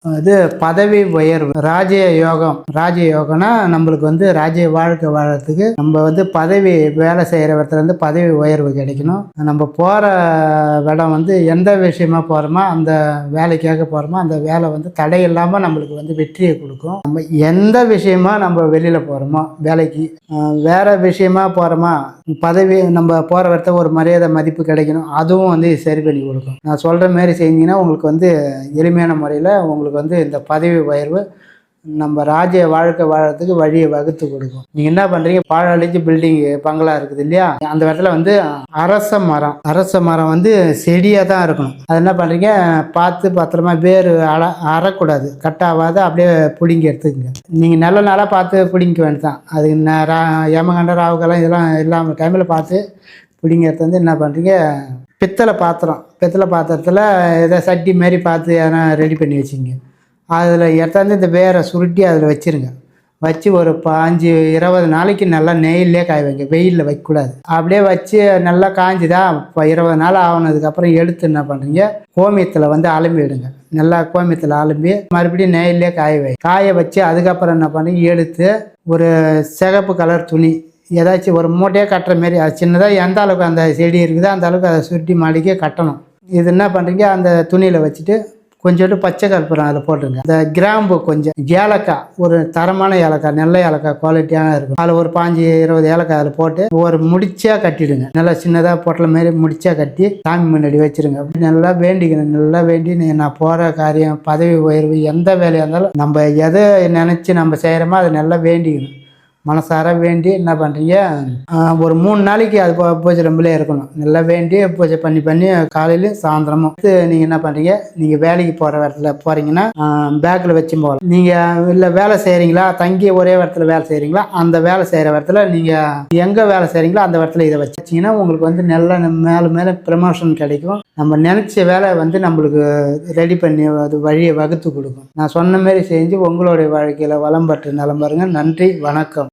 இது பதவி உயர்வு, ராஜ்ய யோகம். ராஜ்ய யோகம்னா நம்மளுக்கு வந்து ராஜ்ய வாழ்க்கை வாழறதுக்கு நம்ம வந்து பதவி வேலை செய்கிற இடத்துல வந்து பதவி உயர்வு கிடைக்கணும். நம்ம போகிற இடம் வந்து எந்த விஷயமா போகிறோமோ, அந்த வேலைக்காக போகிறோமோ, அந்த வேலை வந்து தடை இல்லாமல் நம்மளுக்கு வந்து வெற்றியை கொடுக்கும். நம்ம எந்த விஷயமா நம்ம வெளியில் போகிறோமோ வேலைக்கு, வேறு விஷயமா போகிறோமா, பதவி நம்ம போகிற இடத்த ஒரு மரியாதை மதிப்பு கிடைக்கணும், அதுவும் வந்து சரி பண்ணி கொடுக்கும். நான் சொல்கிற மாரி செஞ்சீங்கன்னா உங்களுக்கு வந்து எளிமையான முறையில் உங்களுக்கு வந்து இந்த பதவி உயர்வு நம்ம ராஜ்ய வாழ்க்கை வாழறதுக்கு வழியை வகுத்து கொடுக்கும். நீங்கள் என்ன பண்ணுறீங்க, பாழழிஞ்சு பில்டிங் பங்களா இருக்குது இல்லையா, அந்த இடத்துல வந்து அரச மரம் வந்து செடியாக தான் இருக்கணும். அது என்ன பண்ணுறீங்க, பார்த்து பத்திரமா வேறு அறக்கூடாது, கட்டாகாத அப்படியே பிடிங்கி எடுத்துக்கங்க. நீங்கள் நல்ல நாளாக பார்த்து பிடிங்க வேண்டியதான். அது ஏமகண்ட ராவுக்கெல்லாம் இதெல்லாம் இல்லாமல் டைமில் பார்த்து பிடிங்க எடுத்து வந்து என்ன பண்ணுறீங்க, பித்தளை பாத்திரத்தில் ஏதோ சட்டி மாரி பார்த்து எதனா ரெடி பண்ணி வச்சுங்க. அதில் எடுத்தாந்து இந்த வேரை சுருட்டி அதில் வச்சுருங்க. வச்சு ஒரு 5-20 நாளைக்கு நல்லா நெய்யிலே காய வைங்க, வெயிலில் வைக்கக்கூடாது. அப்படியே வச்சு நல்லா காஞ்சுதா, இப்போ 20 நாள் ஆகினதுக்கப்புறம் எடுத்து என்ன பண்ணுறீங்க, கோமியத்தில் வந்து அலம்பி விடுங்க. நல்லா கோமியத்தில் அலம்பி மறுபடியும் நெய்யிலே காய வச்சு அதுக்கப்புறம் என்ன பண்ணுறீங்க, எடுத்து ஒரு சிகப்பு கலர் துணி ஏதாச்சும் ஒரு மூட்டையே கட்டுற மாரி, அது சின்னதாக எந்த அளவுக்கு அந்த செடி இருக்குதோ அந்த அளவுக்கு அதை சுருட்டி மாடிக்கே கட்டணும். இது என்ன பண்ணுறீங்க, அந்த துணியில் வச்சுட்டு கொஞ்சோண்டு பச்சை கற்பூரம் அதில் போட்டுருங்க. இந்த கிராம்பு கொஞ்சம், ஏலக்காய், ஒரு தரமான ஏலக்காய், நல்ல ஏலக்காய் குவாலிட்டியான இருக்கும், அதில் ஒரு 15-20 ஏலக்காய் அதில் போட்டு ஒரு முடிச்சா கட்டிடுங்க. நல்லா சின்னதாக பொட்டல மாரி முடிச்சா கட்டி சாமி முன்னாடி வச்சுருங்க. அப்படி நல்லா வேண்டிக்கணும். நல்லா வேண்டி நான் போகிற காரியம், பதவி உயர்வு, எந்த வேலையாக இருந்தாலும் நம்ம எதை நினச்சி நம்ம செய்கிறோமோ அதை நல்லா வேண்டிக்கணும். மனசார வேண்டி என்ன பண்ணுறீங்க, ஒரு 3 நாளைக்கு அது பூஜை ரூம்லேயே இருக்கணும். நல்லா வேண்டி பூஜை பண்ணி காலையிலையும் சாயந்தரமும் நீங்கள் என்ன பண்ணுறீங்க, நீங்கள் வேலைக்கு போகிற இடத்துல போகிறீங்கன்னா பேக்கில் வச்சு போகலாம். நீங்கள் இல்லை வேலை செய்கிறீங்களா, தங்கி ஒரே இடத்துல வேலை செய்கிறீங்களா, அந்த வேலை செய்கிற இடத்துல நீங்கள் எங்கே வேலை செய்கிறீங்களோ அந்த இடத்துல இதை வச்சிங்கன்னா உங்களுக்கு வந்து நல்ல மேலே ப்ரமோஷன் கிடைக்கும். நம்ம நினச்ச வேலை வந்து நம்மளுக்கு ரெடி பண்ணி அது வழியை வகுத்து கொடுக்கும். நான் சொன்ன மாரி செஞ்சு உங்களுடைய வாழ்க்கையில் வளம் பெற்று நலம் பாருங்க. நன்றி, வணக்கம்.